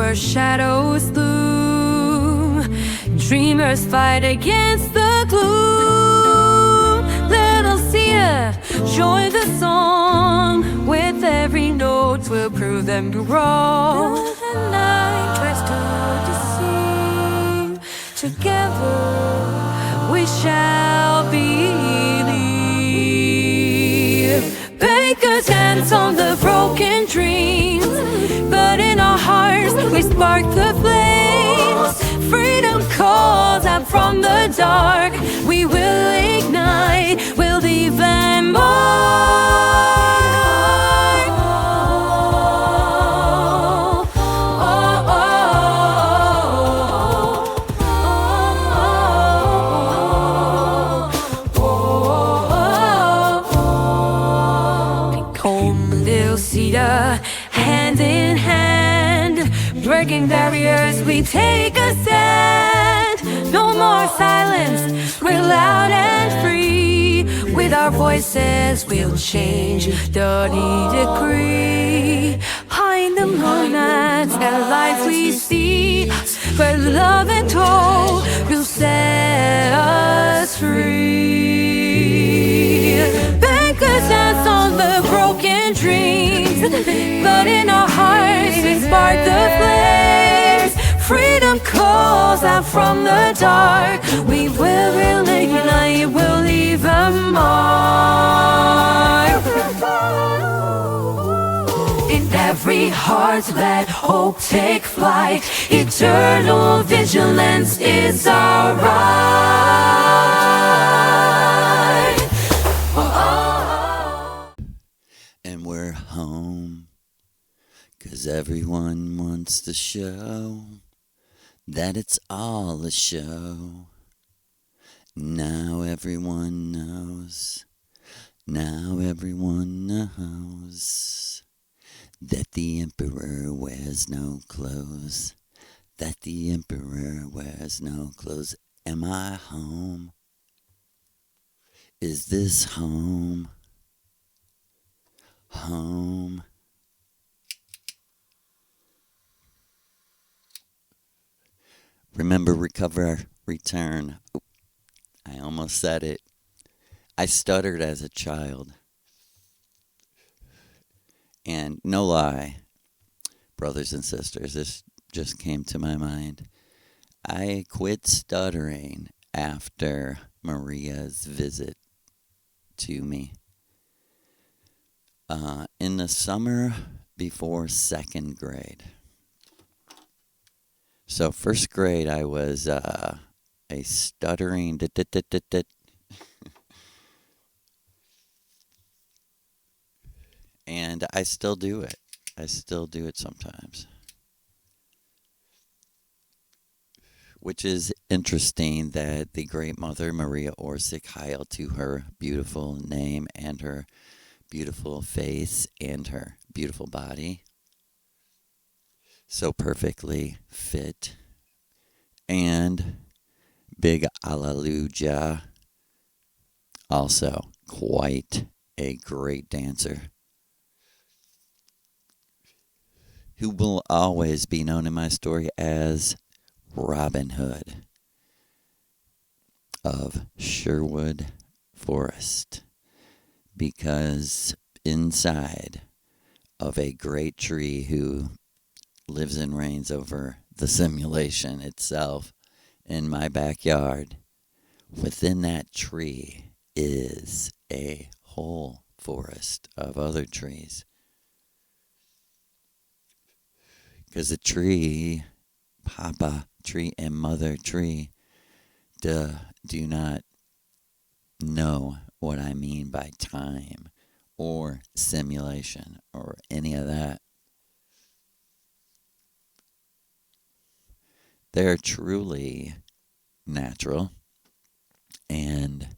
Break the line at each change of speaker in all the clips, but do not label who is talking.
where shadows loom. Dreamers fight against the gloom. Little seer, join the song. With every note we'll prove them wrong. The night tries to deceive. Together we shall believe. Bakers dance on the broken dreams, but in our hearts we spark the flames. Freedom calls out from the dark. We will ignite, we'll leave them marked. Hand in hand, breaking barriers, we take a stand. No more silence, we're loud and free. With our voices, we'll change the decree. Behind the moments and lights we see, where love and hope will set us free. Bakers dance on the broken dreams, but in our hearts we spark the flames. Freedom calls out from the dark. We will ignite, we'll leave a mark. In every heart let hope take flight. Eternal vigilance is our right.
And we're home, 'cause everyone wants to show that it's all a show. Now everyone knows, now everyone knows that the emperor wears no clothes, that the emperor wears no clothes. Am I home? Is this home? Home. Remember, recover, return. I almost said it. I stuttered as a child. And no lie, brothers and sisters, this just came to my mind. I quit stuttering after Maria's visit to me. In the summer before second grade. So first grade, I was a stuttering and I still do it. I still do it sometimes. Which is interesting that the great mother, Maria Orsic, hail to her beautiful name and her beautiful face and her beautiful body. So perfectly fit. And big Alleluia. Also quite a great dancer, who will always be known in my story as Robin Hood of Sherwood Forest, because inside of a great tree who lives and reigns over the simulation itself in my backyard, within that tree is a whole forest of other trees. Because the tree, Papa tree and Mother tree, do not know what I mean by time or simulation or any of that. They're truly natural and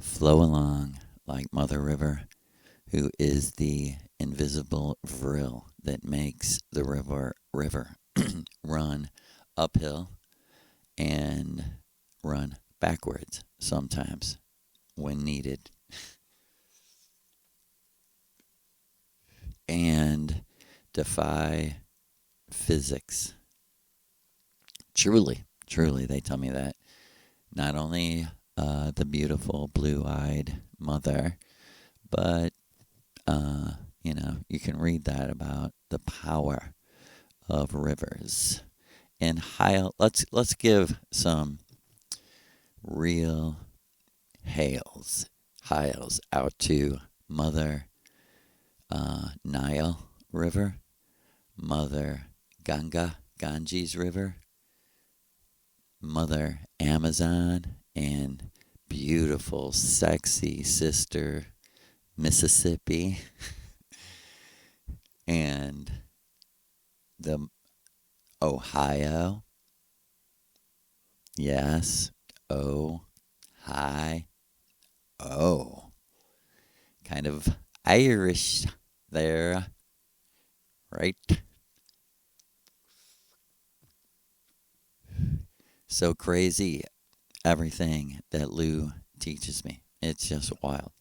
flow along like Mother River, who is the invisible vril that makes the river run uphill and run backwards sometimes when needed. And defy physics. Truly, truly, they tell me that. Not only the beautiful blue-eyed mother, but you can read that about the power of rivers and high. Let's give some real hails out to Mother Nile River, Mother Ganges River, Mother Amazon, and beautiful, sexy sister Mississippi, and the Ohio. Yes, oh, hi, oh, kind of Irish there, right? So crazy, everything that Lou teaches me. It's just wild.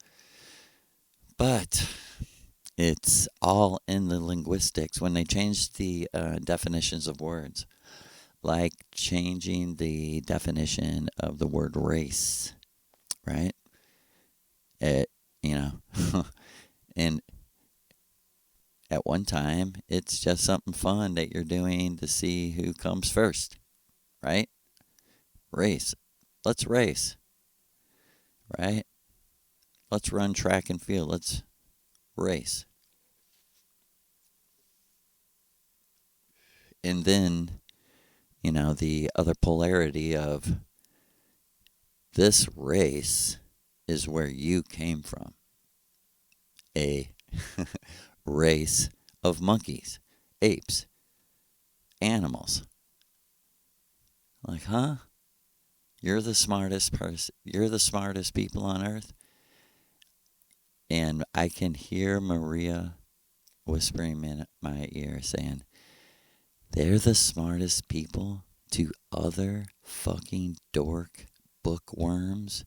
But it's all in the linguistics when they change the definitions of words, like changing the definition of the word race, right? It, you know, and at one time, it's just something fun that you're doing to see who comes first, right? Race. Let's race, right? Let's run track and field. Let's race. And then, the other polarity of this race is where you came from. A race of monkeys, apes, animals. Like, huh? You're the smartest person. You're the smartest people on earth. And I can hear Maria whispering in my ear saying, they're the smartest people to other fucking dork bookworms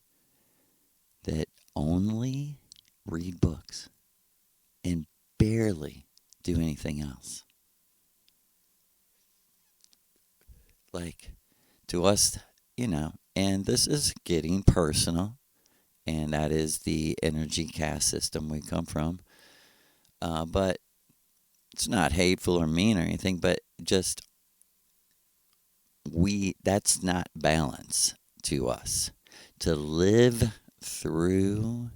that only read books and barely do anything else. Like, to us, and this is getting personal, and that is the energy caste system we come from. But it's not hateful or mean or anything, but just that's not balance to us. To live through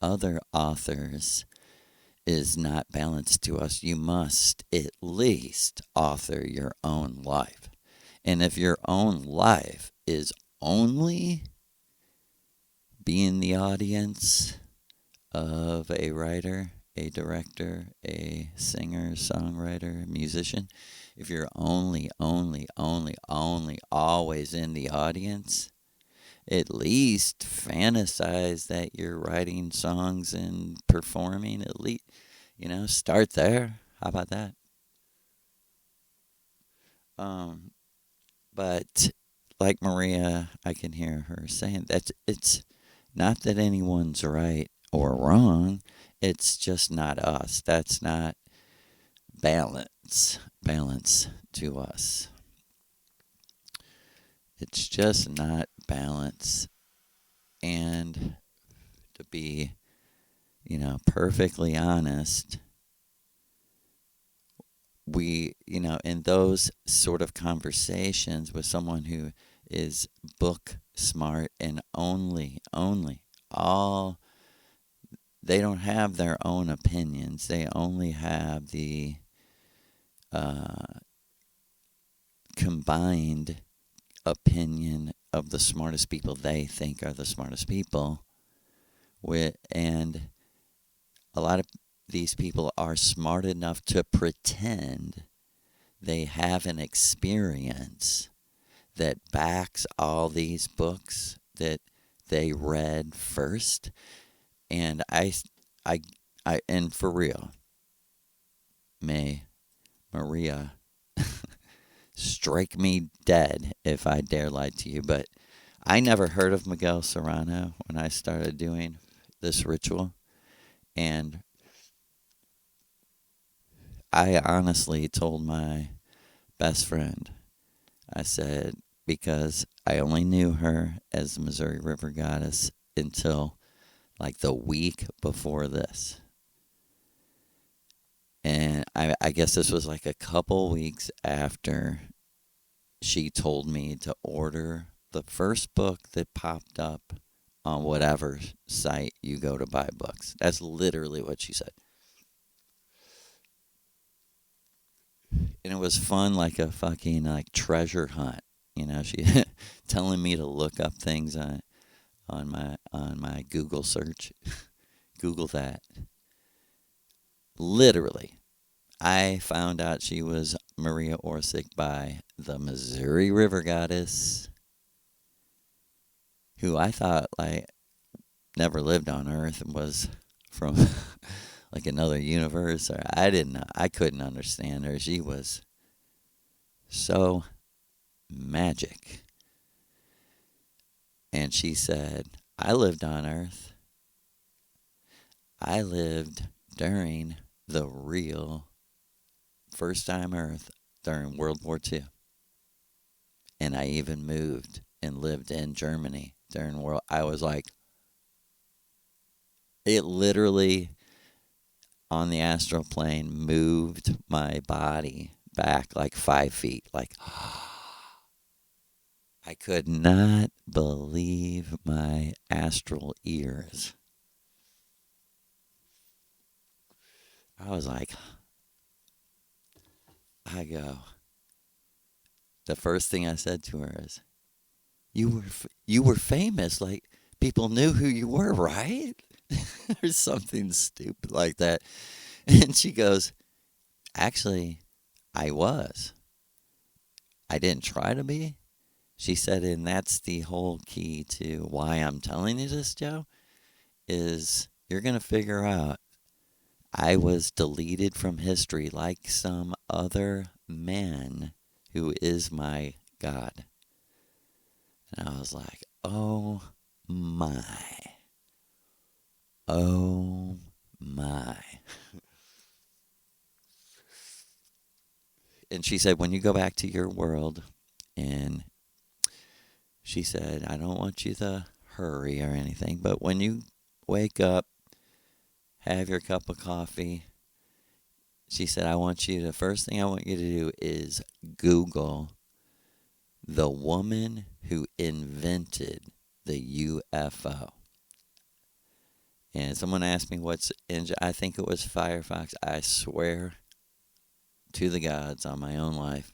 other authors is not balanced to us. You must at least author your own life. And if your own life is only being the audience of a writer, a director, a singer, songwriter, musician, if you're only always in the audience, at least fantasize that you're writing songs and performing. At least, start there. How about that? But like Maria, I can hear her saying that it's not that anyone's right or wrong. It's just not us. That's not balance to us. It's just not balance. And to be, perfectly honest, we, in those sort of conversations with someone who is book smart and all, they don't have their own opinions. They only have the combined opinion of the smartest people they think are the smartest people. And a lot of these people are smart enough to pretend they have an experience that backs all these books that they read first. And and for real, may Maria strike me dead if I dare lie to you, but I never heard of Miguel Serrano when I started doing this ritual. And I honestly told my best friend. I said, because I only knew her as the Missouri River Goddess until like the week before this. And I guess this was like a couple weeks after she told me to order the first book that popped up on whatever site you go to buy books. That's literally what she said. And it was fun, like a fucking like treasure hunt. You know, she telling me to look up things on my Google search. Google that. Literally, I found out she was Maria Orsic by the Missouri River Goddess, who I thought like never lived on Earth and was from like another universe. Or I didn't know. I couldn't understand her. She was so magic. And she said, I lived on Earth. I lived during the real first time Earth during World War II. And I even moved and lived in Germany during World. I was like, it literally on the astral plane moved my body back like 5 feet. Like, I could not believe my astral ears. I was like, the first thing I said to her is, you were famous. Like, people knew who you were, right? Or something stupid like that. And she goes, actually, I was. I didn't try to be. She said, and that's the whole key to why I'm telling you this, Joe, is you're going to figure out I was deleted from history like some other man who is my God. And I was like, oh my. Oh my. And she said, when you go back to your world, and she said, I don't want you to hurry or anything, but when you wake up, have your cup of coffee, she said, the first thing I want you to do is Google the woman who invented the UFO. And someone asked me I think it was Firefox. I swear to the gods on my own life.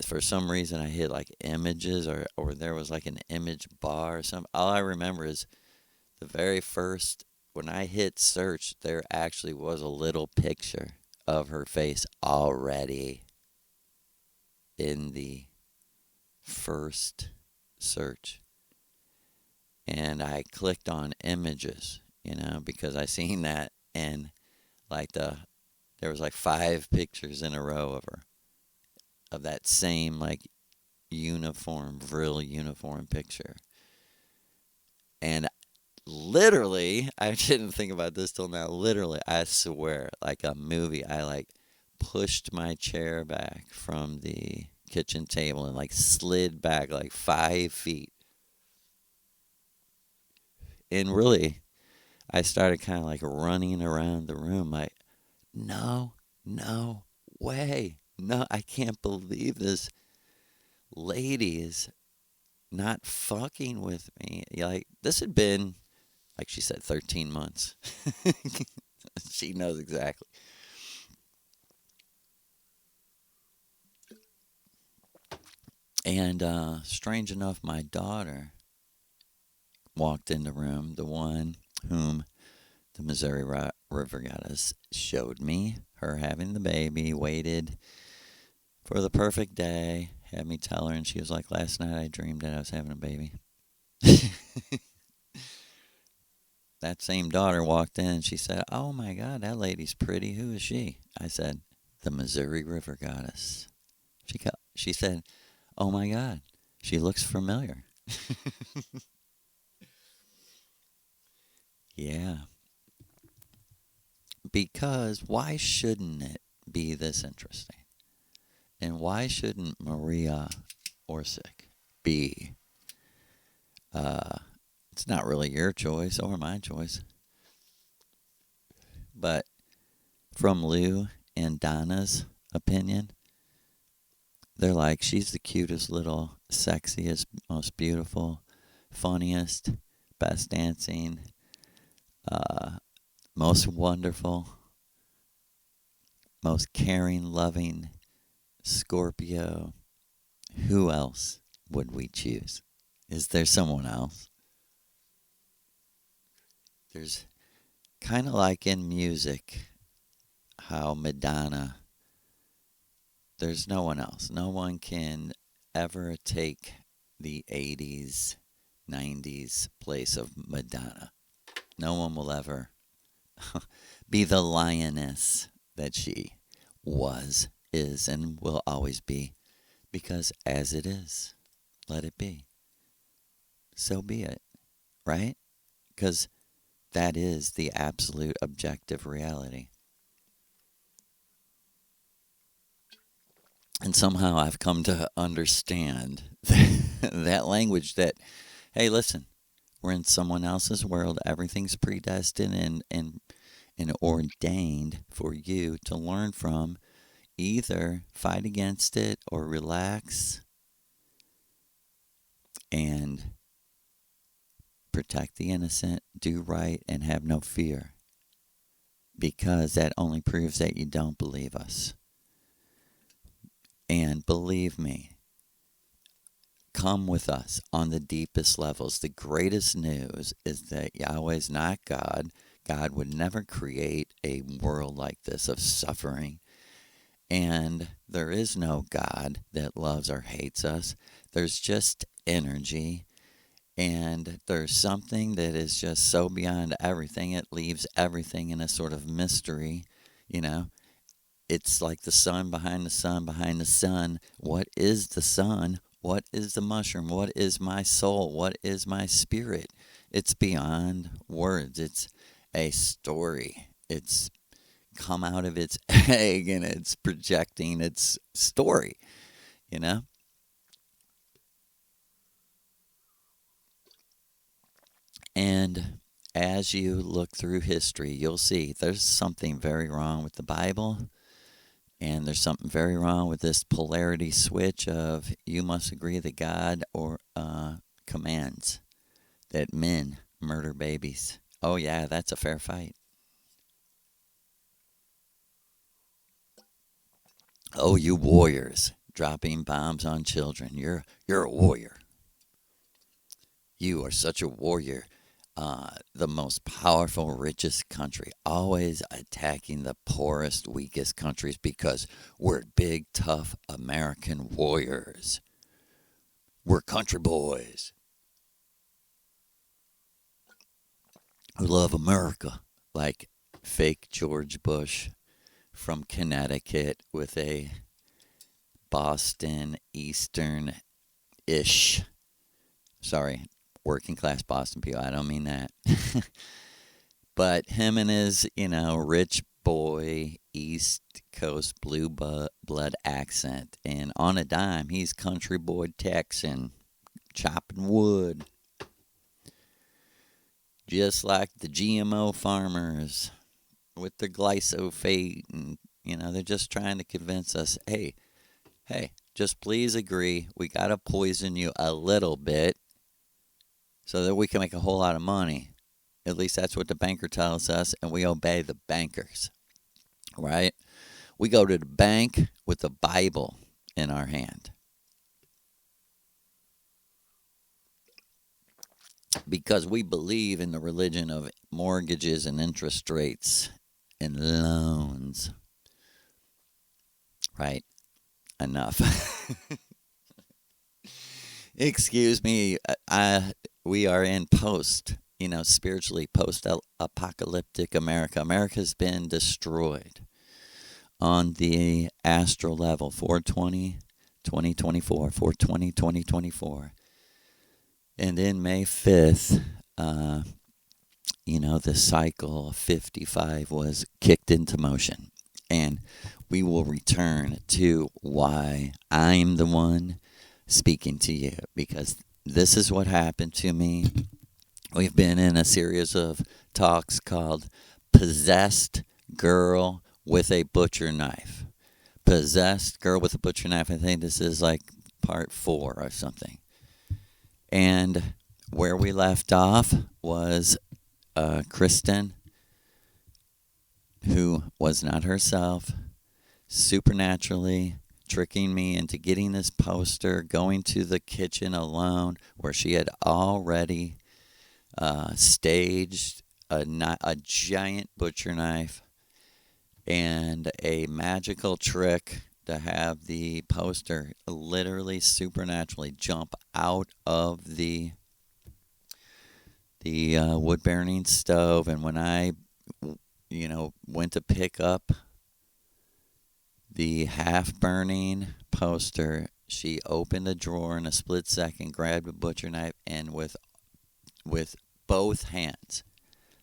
For some reason, I hit like images or there was like an image bar or something. All I remember is the very first, when I hit search, there actually was a little picture of her face already in the first search. And I clicked on images, because I seen that, and like there was like 5 pictures in a row of her, of that same like vril uniform picture. And literally, I didn't think about this till now. Literally, I swear, like a movie, I like pushed my chair back from the kitchen table and like slid back like 5 feet. And really, I started kind of like running around the room like, no way. No, I can't believe this lady is not fucking with me. Like, this had been, like she said, 13 months. She knows exactly. And strange enough, my daughter walked in the room, the one whom the Missouri River Goddess showed me, her having the baby, waited for the perfect day, had me tell her, and she was like, last night I dreamed that I was having a baby. That same daughter walked in and she said, oh my God, that lady's pretty. Who is she? I said, the Missouri River Goddess. She said, oh my God, she looks familiar. Yeah. Because why shouldn't it be this interesting? And why shouldn't Maria Orsic be? It's not really your choice or my choice. But from Lou and Donna's opinion, they're like, she's the cutest little, sexiest, most beautiful, funniest, best dancing, uh, most wonderful, most caring, loving Scorpio. Who else would we choose? Is there someone else? There's kind of like in music, how Madonna, there's no one else. No one can ever take the 80s, 90s place of Madonna. No one will ever be the lioness that she was, is, and will always be. Because as it is, let it be. So be it, right? Because that is the absolute objective reality. And somehow I've come to understand that language that, hey, listen, we're in someone else's world. Everything's predestined and ordained for you to learn from. Either fight against it or relax and protect the innocent, do right, and have no fear. Because that only proves that you don't believe us. And believe me, come with us on the deepest levels. The greatest news is that Yahweh is not God. God would never create a world like this of suffering. And there is no God that loves or hates us. There's just energy. And there's something that is just so beyond everything. It leaves everything in a sort of mystery, you know. It's like the sun behind the sun behind the sun. What is the sun? What is the mushroom? What is my soul? What is my spirit? It's beyond words. It's a story. It's come out of its egg and it's projecting its story, you know? And as you look through history, you'll see there's something very wrong with the Bible. And there's something very wrong with this polarity switch of you must agree that God or commands that men murder babies. Oh yeah, that's a fair fight. Oh, you warriors dropping bombs on children. You're a warrior. You are such a warrior. The most powerful, richest country, always attacking the poorest, weakest countries because we're big, tough American warriors. We're country boys who love America, like fake George Bush from Connecticut with a Boston Eastern ish. Sorry, working class Boston people. I don't mean that. But him and his, rich boy East Coast blue blood accent. And on a dime, he's country boy Texan, chopping wood. Just like the GMO farmers with their glyphosate. And, they're just trying to convince us, hey, just please agree. We got to poison you a little bit so that we can make a whole lot of money. At least that's what the banker tells us, and we obey the bankers, right? We go to the bank with the Bible in our hand because we believe in the religion of mortgages and interest rates and loans, right? Enough. Excuse me. We are in spiritually post-apocalyptic America. America's been destroyed on the astral level. 420, 2024. 420, 2024. And in May 5th, the cycle of 55 was kicked into motion. And we will return to why I'm the one speaking to you, because this is what happened to me. We've been in a series of talks called Possessed Girl with a Butcher Knife. Possessed Girl with a Butcher Knife. I think this is like part 4 or something. And where we left off was Kristen, who was not herself, supernaturally tricking me into getting this poster, going to the kitchen alone where she had already staged a giant butcher knife and a magical trick to have the poster literally supernaturally jump out of the wood burning stove. And when I went to pick up the half burning poster, she opened a drawer in a split second, grabbed a butcher knife, and with both hands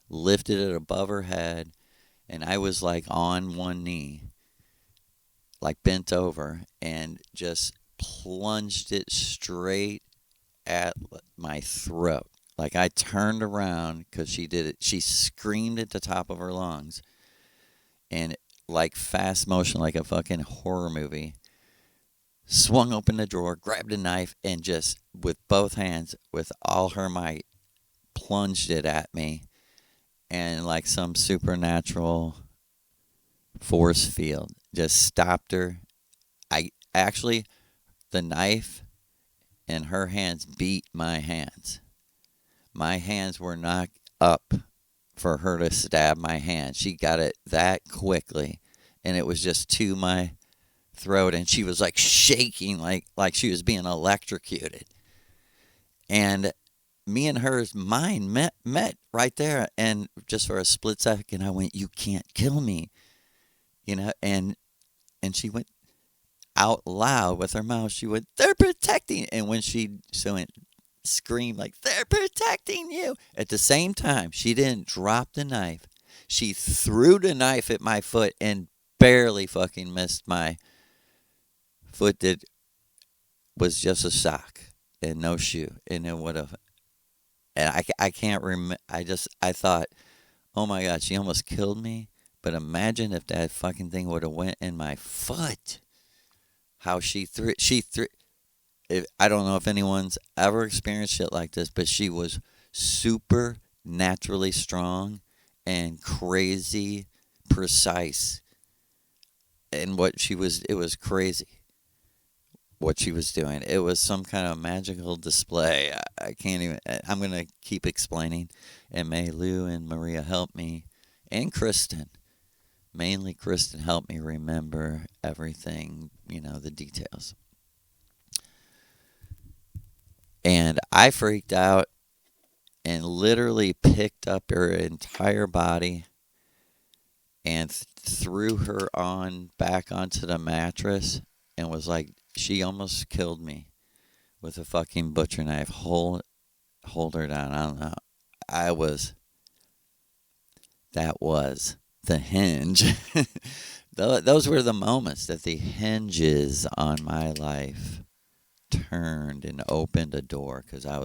lifted it above her head, and I was like on one knee, like bent over, and just plunged it straight at my throat. Like, I turned around because she did it. She screamed at the top of her lungs, and like fast motion, like a fucking horror movie, swung open the drawer, grabbed a knife, and just with both hands, with all her might, plunged it at me. And like some supernatural force field, just stopped her. I actually, the knife in her hands beat my hands. My hands were not up for her to stab my hand. She got it that quickly, and it was just to my throat, and she was like shaking like she was being electrocuted. And me and her mind met right there, and just for a split second I went, "You can't kill me." And she went out loud with her mouth, she went, "They're protecting," and when she screamed like, "They're protecting you," at the same time she didn't drop the knife. She threw the knife at my foot and barely fucking missed my foot that was just a sock and no shoe. And it would have, and I can't remember. I thought, oh my God, she almost killed me. But imagine if that fucking thing would have went in my foot. How she threw. I don't know if anyone's ever experienced shit like this, but she was super naturally strong and crazy precise. And it was crazy what she was doing. It was some kind of magical display. I can't even, I'm going to keep explaining. And may Lou and Maria help me, and Kristen. Mainly Kristen helped me remember everything, the details. And I freaked out and literally picked up her entire body and threw her back onto the mattress, and was like, she almost killed me with a fucking butcher knife. Hold her down. I don't know. That was the hinge. Those were the moments that the hinges on my life turned and opened a door, because I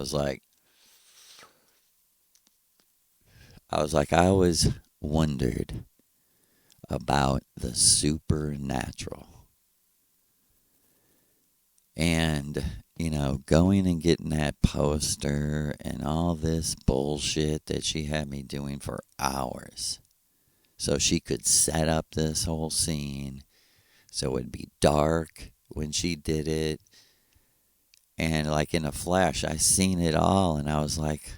always wondered about the supernatural. And, going and getting that poster and all this bullshit that she had me doing for hours, so she could set up this whole scene so it'd be dark when she did it. And like in a flash, I seen it all, and I was like,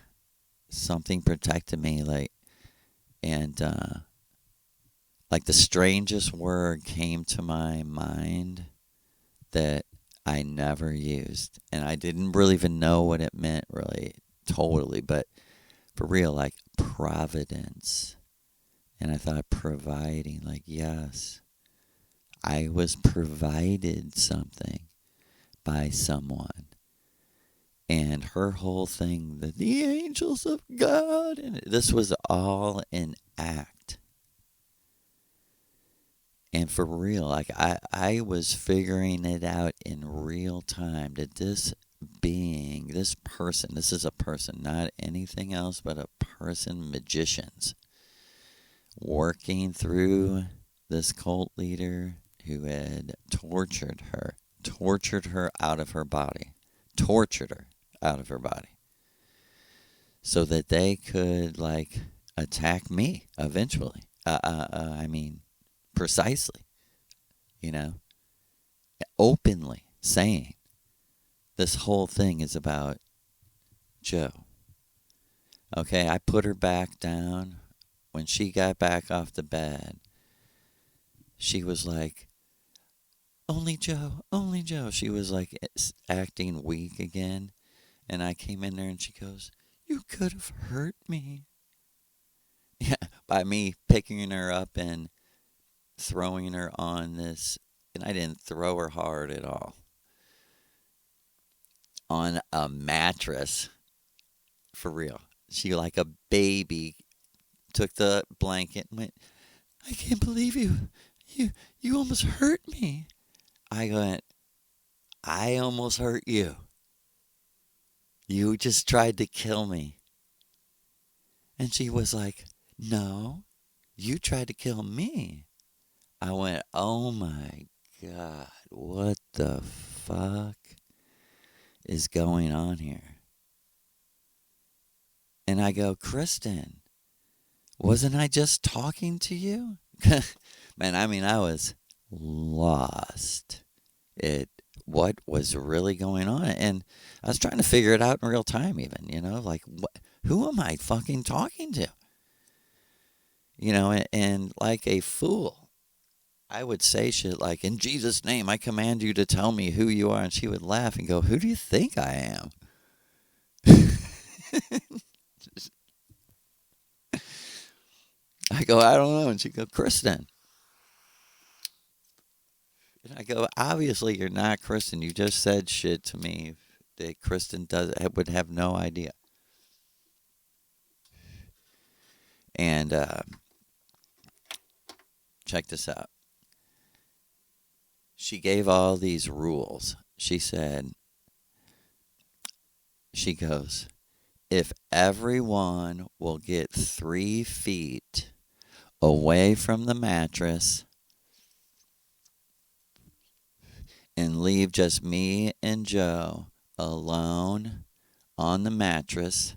something protected me. Like the strangest word came to my mind that I never used, and I didn't really even know what it meant, really, totally, but for real, like providence. And I thought, providing, like, yes, I was provided something by someone. And her whole thing, the angels of God, and this was all an act. And for real, like I was figuring it out in real time that this being, this person, this is a person, not anything else but a person, magicians, working through this cult leader who had tortured her out of her body, tortured her out of her body, so that they could like attack me eventually. I mean, precisely, you know, openly saying this whole thing is about Joe. Okay, I put her back down. When she got back off the bed, she was like, only Joe, only Joe. She was like acting weak again. And I came in there and she goes, you could have hurt me. Yeah, by me picking her up and throwing her on this. And I didn't throw her hard at all. On a mattress. For real. She, like a baby, took the blanket and went, I can't believe you. You almost hurt me. I went, I almost hurt you. You just tried to kill me. And she was like, no, you tried to kill me. I went, oh my God, what the fuck is going on here? And I go, Kristen, wasn't I just talking to you? Man, I mean, I was lost at what was really going on. And I was trying to figure it out in real time even, like, who am I fucking talking to? And like a fool, I would say shit like, in Jesus' name, I command you to tell me who you are. And she would laugh and go, who do you think I am? I go, I don't know. And she go, Kristen. And I go, obviously you're not Kristen. You just said shit to me that Kristen would have no idea. And check this out. She gave all these rules. She goes, if everyone will get 3 feet away from the mattress and leave just me and Joe alone on the mattress,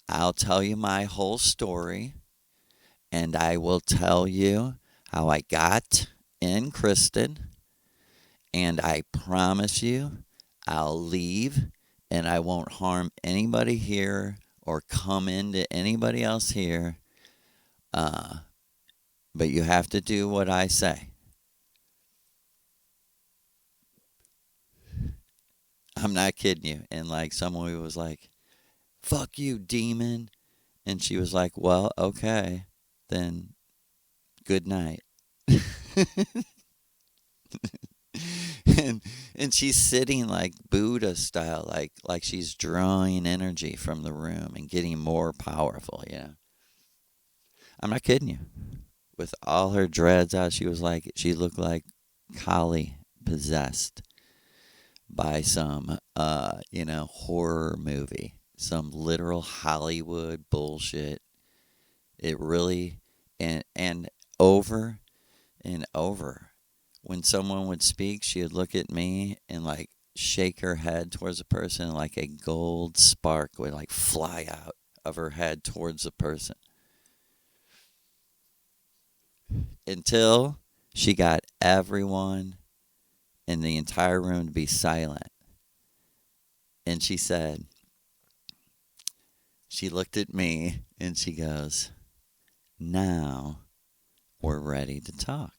I'll tell you my whole story, and I will tell you how I got in Kristen, and I promise you I'll leave and I won't harm anybody here or come into anybody else here. But you have to do what I say. I'm not kidding you. And like someone was like, fuck you, demon. And she was like, well, okay, then good night. and she's sitting like Buddha style, like she's drawing energy from the room and getting more powerful, I'm not kidding you. With all her dreads out, she looked like Kali possessed by some, horror movie, some literal Hollywood bullshit. It really, and over and over, when someone would speak, she would look at me and like shake her head towards the person, and like a gold spark would like fly out of her head towards the person. Until she got everyone in the entire room to be silent. And she looked at me and she goes, now we're ready to talk.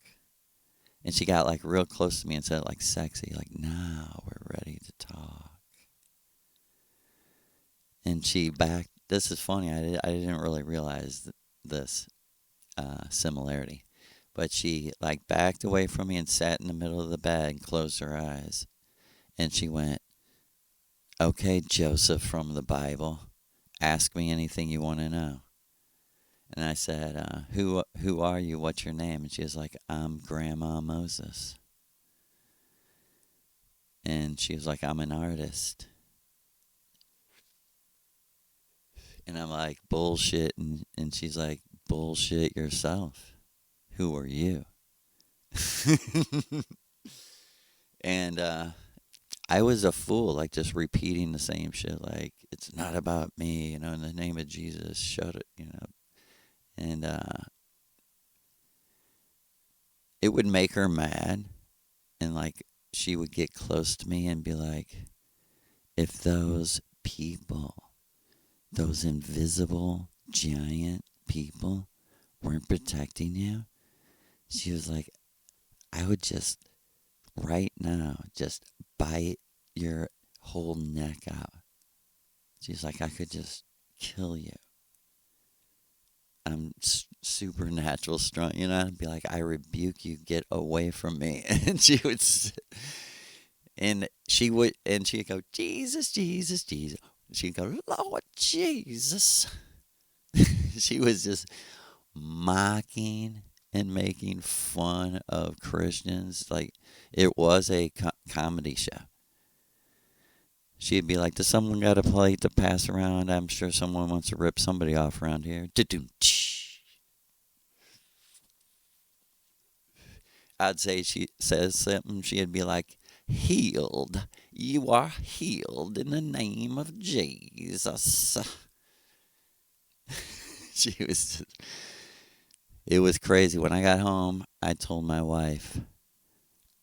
And she got like real close to me and said like sexy, like, now we're ready to talk. And this is funny, I didn't really realize this similarity. But she like backed away from me and sat in the middle of the bed and closed her eyes. And she went, okay, Joseph from the Bible, ask me anything you want to know. And I said, who are you? What's your name? And she was like, I'm Grandma Moses. And she was like, I'm an artist. And I'm like, bullshit. And she's like, bullshit yourself. Who are you? And I was a fool, like just repeating the same shit. Like, it's not about me, in the name of Jesus, shut it. And it would make her mad. And like, she would get close to me and be like, if those people, those invisible giant people, weren't protecting you, she was like, I would just, right now, just bite your whole neck out. She's like, I could just kill you. I'm supernatural strong, I'd be like, I rebuke you, get away from me. And she'd go, Jesus, Jesus, Jesus. She'd go, Lord Jesus. She was just mocking and making fun of Christians. Like, it was a comedy show. She'd be like, does someone got a plate to pass around? I'm sure someone wants to rip somebody off around here. I'd say she says something, she'd be like, healed. You are healed in the name of Jesus. It was crazy. When I got home, I told my wife,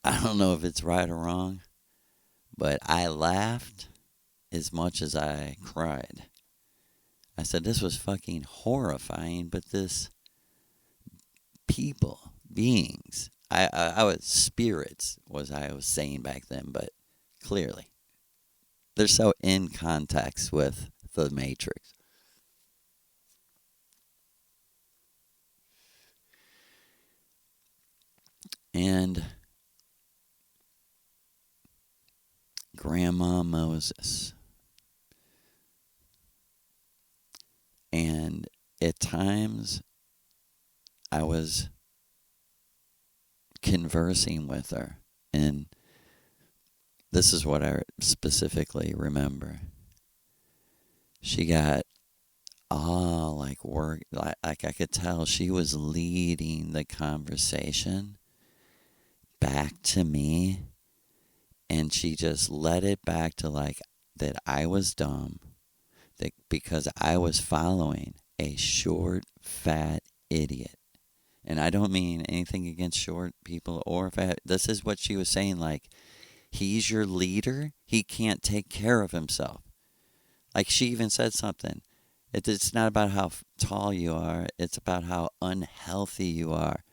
I don't know if it's right or wrong, but I laughed as much as I cried. I said, this was fucking horrifying, but this people, beings, I was spirits, I was saying back then, but clearly, they're so in context with the Matrix. And Grandma Moses. And at times, I was conversing with her, and this is what I specifically remember. She got all like work, like I could tell she was leading the conversation back to me, and she just led it back to like that I was dumb, that because I was following a short, fat idiot. And I don't mean anything against short people or fat. This is what she was saying, like, he's your leader. He can't take care of himself. Like, she even said something. It's not about how tall you are. It's about how unhealthy you are.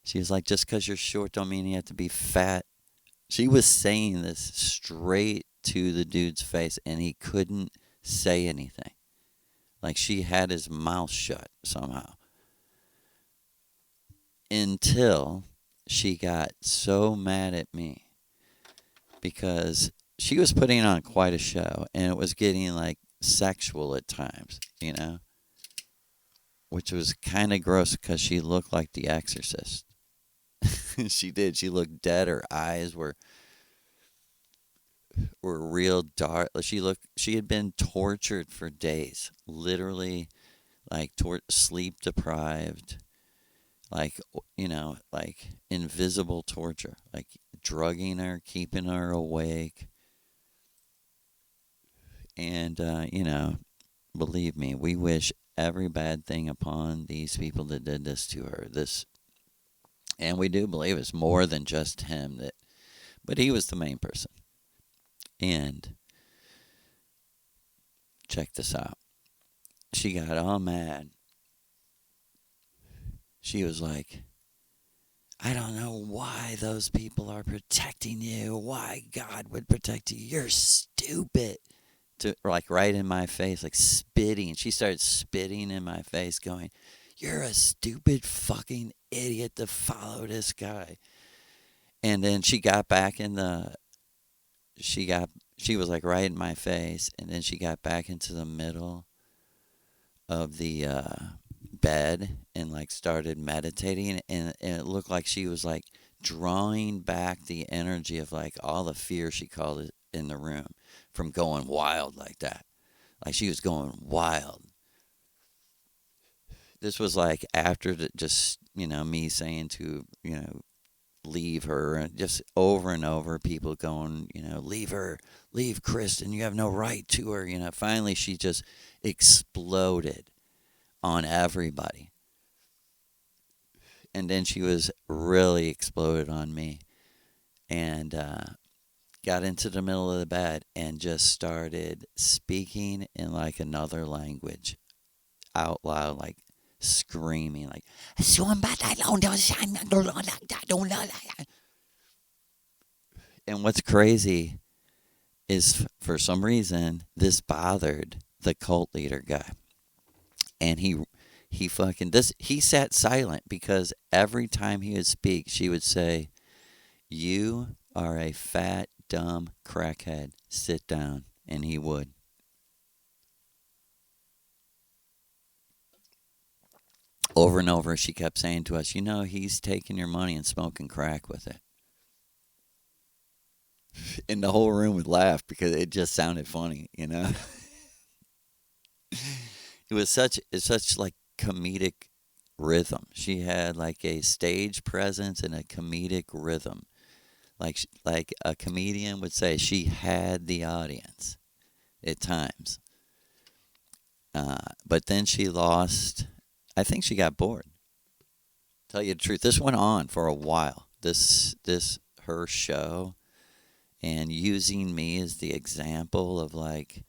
She was like, just because you're short don't mean you have to be fat. She was saying this straight to the dude's face, and he couldn't say anything. Like, she had his mouth shut somehow. Until she got so mad at me because she was putting on quite a show, and it was getting like sexual at times, which was kind of gross because she looked like the Exorcist. She did. She looked dead. Her eyes were real dark. She had been tortured for days, literally, like sleep deprived. Like, like invisible torture, like drugging her, keeping her awake. And, believe me, we wish every bad thing upon these people that did this to her. And we do believe it's more than just him, but he was the main person. And check this out. She got all mad. She was like, I don't know why those people are protecting you. Why God would protect you. You're stupid. Like right in my face, like spitting. She started spitting in my face, going, you're a stupid fucking idiot to follow this guy. And then she got back she was like right in my face, and then she got back into the middle of the bed and like started meditating, and it looked like she was like drawing back the energy of like all the fear, she called it, in the room from going wild like that. Like she was going wild. This was like after just, me saying to, leave her, and just over and over, people going, leave her, leave Kristen, you have no right to her. Finally she just exploded on everybody. And then she was really exploded on me, and got into the middle of the bed and just started speaking in like another language out loud, like screaming, like, and what's crazy is for some reason this bothered the cult leader guy, and he fucking this he sat silent because every time he would speak, she would say, "You are a fat, dumb crackhead. Sit down." And he would. Over and over, she kept saying to us, he's taking your money and smoking crack with it. And the whole room would laugh because it just sounded funny. It's such like comedic rhythm. She had like a stage presence and a comedic rhythm. Like a comedian would say, she had the audience at times. But then she lost. I think she got bored. Tell you the truth, this went on for a while. This her show, and using me as the example of like,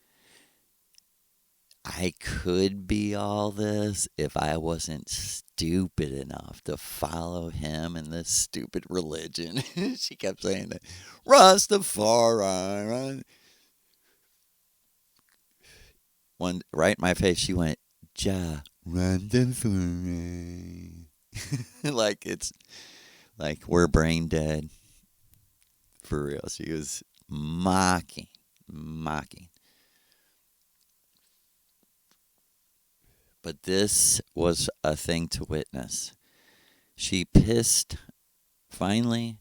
I could be all this if I wasn't stupid enough to follow him in this stupid religion. She kept saying that, Rastafari. One right in my face, she went, Ja Rastafari. Like it's like we're brain dead for real. She was mocking. But this was a thing to witness. Finally,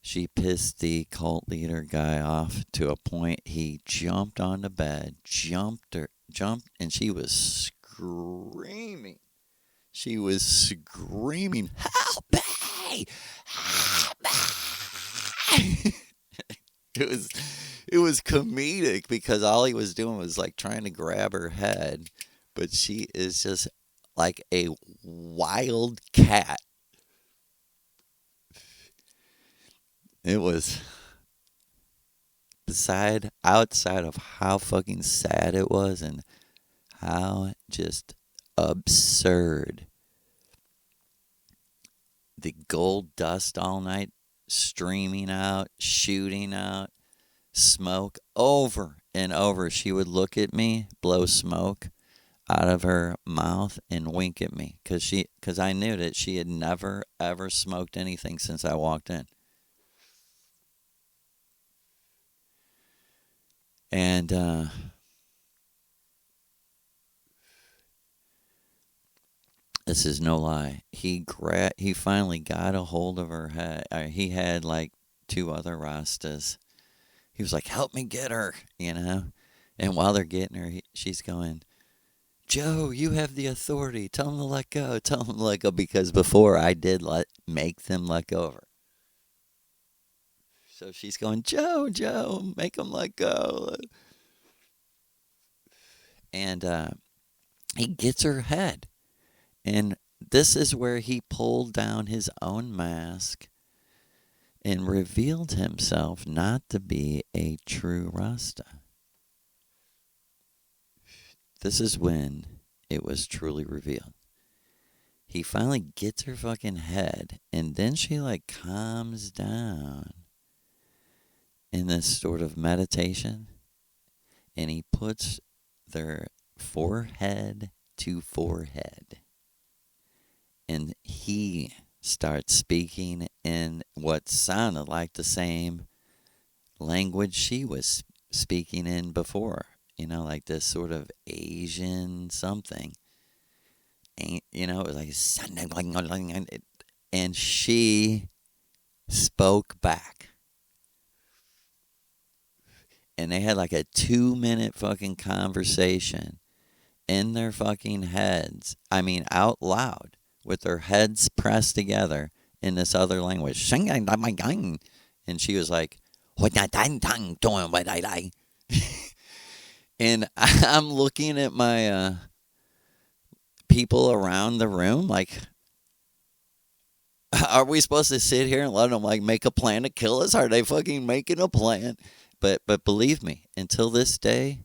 she pissed the cult leader guy off to a point he jumped on the bed, jumped, and she was screaming. She was screaming, "Help me! Help me!" it was comedic because all he was doing was like trying to grab her head, but she is just like a wild cat. It was outside of how fucking sad it was and how just absurd. The gold dust all night streaming out, shooting out, smoke over and over. She would look at me, blow smoke out of her mouth, and wink at me because I knew that she had never ever smoked anything since I walked in. And this is no lie. He finally got a hold of her head. He had like two other Rastas. He was like, "Help me get her." And while they're getting her, she's going, "Joe, you have the authority. Tell him to let go. Tell him to let go." Because before I did make them let go of her. So she's going, Joe, make him let go. And he gets her head. And this is where he pulled down his own mask and revealed himself not to be a true Rasta. This is when it was truly revealed. He finally gets her fucking head, and then she like calms down in this sort of meditation, and he puts their forehead to forehead, and he starts speaking in what sounded like the same language she was speaking in before, like this sort of Asian something. it was like, and she spoke back. And they had like a 2 minute fucking conversation in their fucking heads. I mean, out loud with their heads pressed together in this other language. And she was like, and I'm looking at my people around the room like, are we supposed to sit here and let them like make a plan to kill us? Are they fucking making a plan? But believe me, until this day,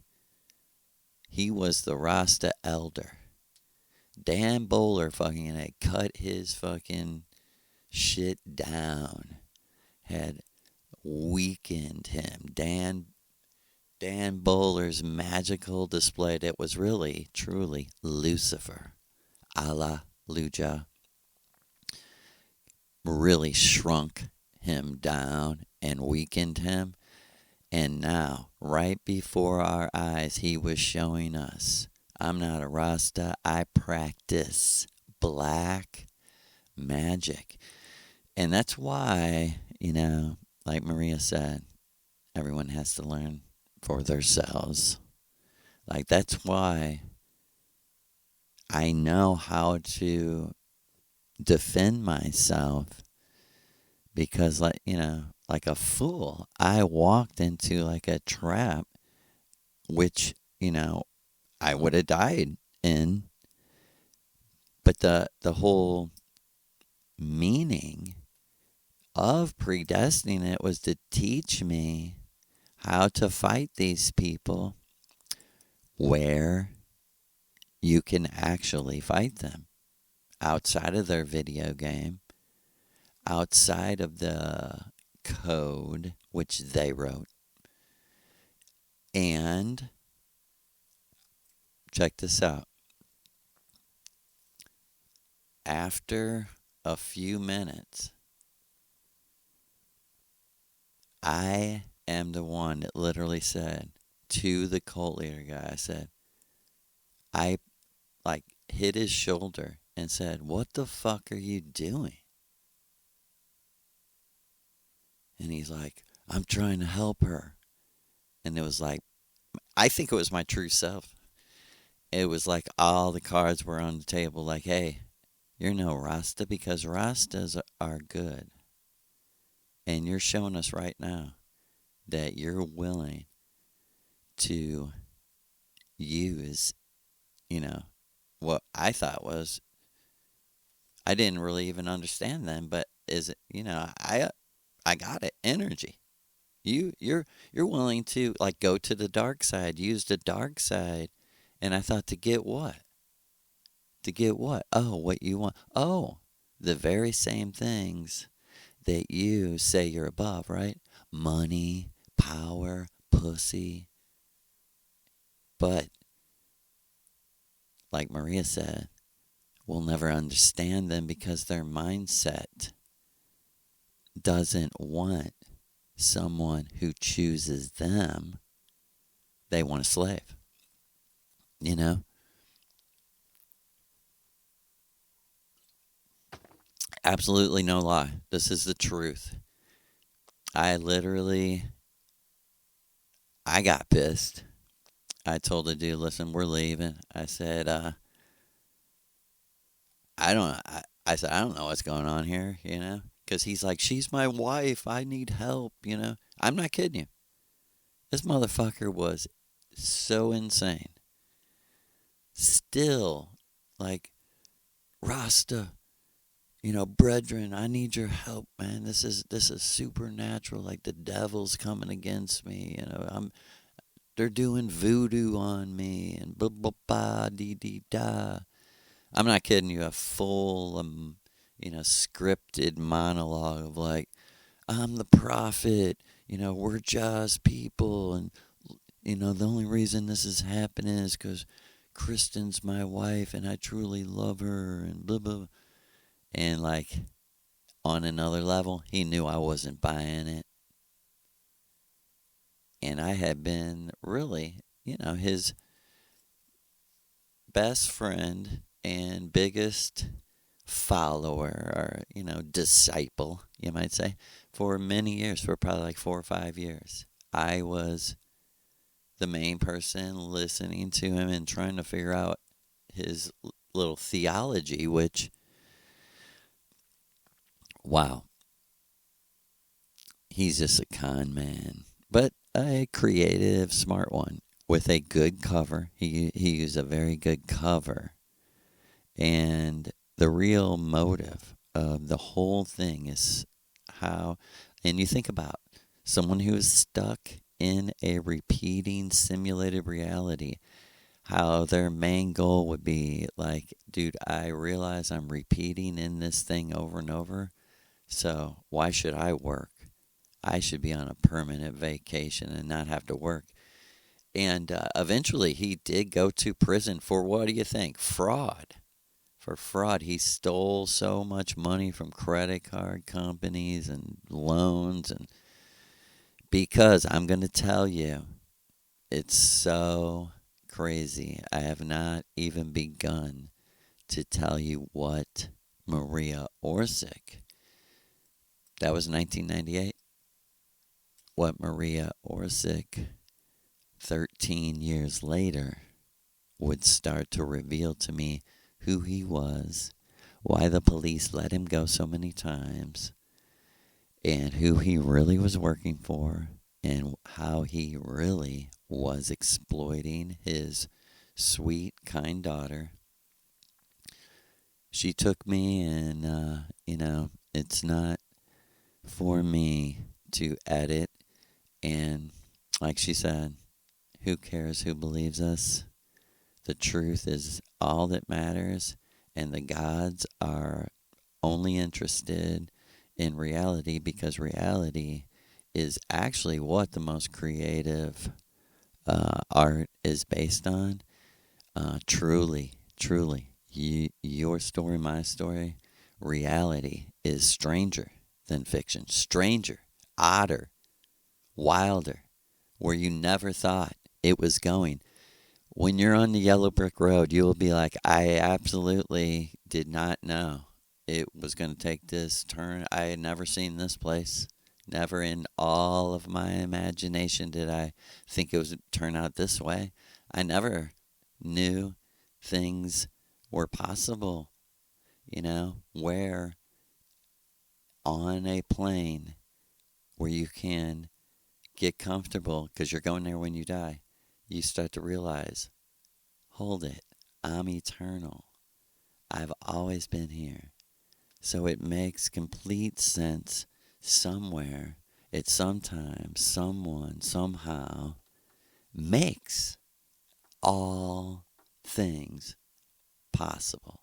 he was the Rasta elder. Dan Bowler fucking had cut his fucking shit down. Had weakened him. Dan Bowler's magical display that was really, truly Lucifer. Alleluia. Really shrunk him down and weakened him. And now, right before our eyes, he was showing us, I'm not a Rasta, I practice black magic. And that's why, like Maria said, everyone has to learn for themselves. Like, that's why I know how to defend myself because, like a fool, I walked into like a trap, which, I would have died in. But the whole meaning of predestining it was to teach me how to fight these people where you can actually fight them outside of their video game, outside of the code which they wrote. And check this out. After a few minutes, I am the one that literally said to the cult leader guy, I said, I like hit his shoulder and said, "What the fuck are you doing?" And he's like, "I'm trying to help her." And it was like, I think it was my true self. It was like all the cards were on the table, like, hey, you're no Rasta because Rastas are good. And you're showing us right now that you're willing to use, what I thought was, I didn't really even understand then, but is it, I got it, energy. You're willing to like go to the dark side, use the dark side, and I thought to get what? To get what? Oh, what you want? Oh, the very same things that you say you're above, right? Money, power, pussy. But like Maria said, we'll never understand them because their mindset doesn't want someone who chooses them. They want a slave. You know? Absolutely no lie. This is the truth. I got pissed. I told the dude, listen, we're leaving. I said, I said, I don't know what's going on here, Because he's like, she's my wife. I need help. I'm not kidding you. This motherfucker was so insane. Still, like, Rasta, brethren, I need your help, man. This is supernatural. Like the devil's coming against me. They're doing voodoo on me and blah blah blah dee dee da. I'm not kidding you. A full scripted monologue of like, I'm the prophet. We're just people, and the only reason this is happening is because Kristen's my wife, and I truly love her, and blah blah. And like on another level, he knew I wasn't buying it. And I had been really, his best friend and biggest follower, or disciple, you might say, for many years, for probably like 4 or 5 years. I was the main person listening to him and trying to figure out his little theology, which, wow, he's just a con man, but a creative, smart one with a good cover. He used a very good cover, and the real motive of the whole thing is how, and you think about someone who is stuck in a repeating simulated reality, how their main goal would be like, dude, I realize I'm repeating in this thing over and over, so why should I work? I should be on a permanent vacation and not have to work. And eventually he did go to prison for, what do you think? Fraud. For fraud. He stole so much money from credit card companies and loans. And because I'm going to tell you, it's so crazy. I have not even begun to tell you what Maria Orsic, that was 1998, what Maria Orsic 13 years later would start to reveal to me who he was, why the police let him go so many times, and who he really was working for, and how he really was exploiting his sweet, kind daughter. She took me, and, it's not for me to edit. And like she said, who cares who believes us? The truth is all that matters, and the gods are only interested in reality, because reality is actually what the most creative art is based on. Truly, truly, your story, my story, reality is stranger than fiction, stranger, odder, wilder, where you never thought it was going. When you're on the yellow brick road, you will be like, I absolutely did not know it was going to take this turn. I had never seen this place. Never in all of my imagination did I think it was turn out this way. I never knew things were possible, where on a plane where you can get comfortable because you're going there when you die, you start to realize, hold it, I'm eternal. I've always been here. So it makes complete sense somewhere, at some time, someone, somehow makes all things possible.